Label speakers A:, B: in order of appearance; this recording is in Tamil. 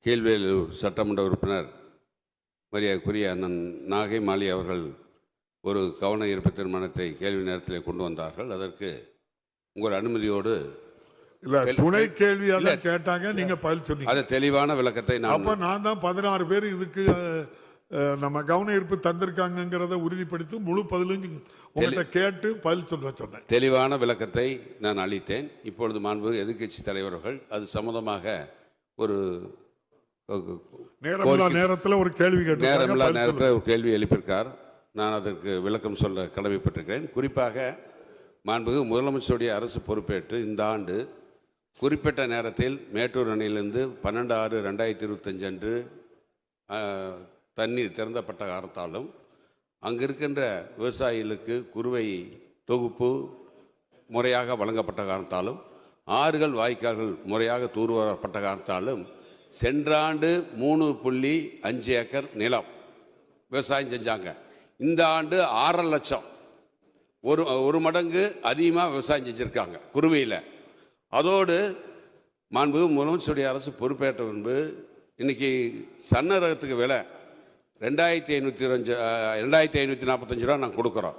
A: கீழ்வேலூர் சட்டமன்ற உறுப்பினர் மரியாதைக்குரிய அண்ணன் நாகை மாலி அவர்கள் ஒரு கவன ஈர்ப்பு தீர்மானத்தை கேள்வி நேரத்தில் கொண்டு வந்தார்கள். அதற்கு உங்கள் அனுமதியோடு
B: துணை கேள்வியாக கேட்டாங்க, நீங்க பதில் சொன்னீங்க.
A: அது தெளிவான விளக்கத்தை
B: அப்ப நான் தான் 16 பேர் இதுக்கு நம்ம கவன ஈர்ப்பு தந்திருக்காங்கிறத உறுதிப்படுத்தி முழு பதிலும் உங்கள்கிட்ட கேட்டு பதில் சொல்ல சொன்னேன்.
A: தெளிவான விளக்கத்தை நான் அளித்தேன். இப்பொழுது மாண்பு எதிர்க்கட்சி தலைவர்கள் அது சம்பந்தமாக ஒரு
B: நேரத்தில் ஒரு கேள்வி
A: நேரத்தில் ஒரு கேள்வி எழுப்பியிருக்கார். நான் அதற்கு விளக்கம் சொல்ல கடமைப்பட்டிருக்கிறேன். குறிப்பாக மாண்புமிகு முதலமைச்சருடைய அரசு பொறுப்பேற்று இந்த ஆண்டு குறிப்பிட்ட நேரத்தில் மேட்டூர் அணையிலிருந்து 12/6/2025 அன்று தண்ணீர் திறந்தப்பட்ட காரணத்தாலும் அங்கு இருக்கின்ற விவசாயிகளுக்கு குறுவை தொகுப்பு முறையாக வழங்கப்பட்ட காரணத்தாலும் ஆறுகள் வாய்க்கால்கள் முறையாக தூர்வாரப்பட்ட காரணத்தாலும் சென்ற ஆண்டு 3.5 ஏக்கர் நிலம் விவசாயம் செஞ்சாங்க. இந்த ஆண்டு 6.5 லட்சம், ஒரு மடங்கு அதிகமாக விவசாயம் செஞ்சுருக்காங்க குறுவையில். அதோடு மாண்பு முதலமைச்சருடைய அரசு பொறுப்பேற்ற முன்பு இன்னைக்கு சன்ன ரகத்துக்கு விலை 2,545 ரூபா நான் கொடுக்குறோம்.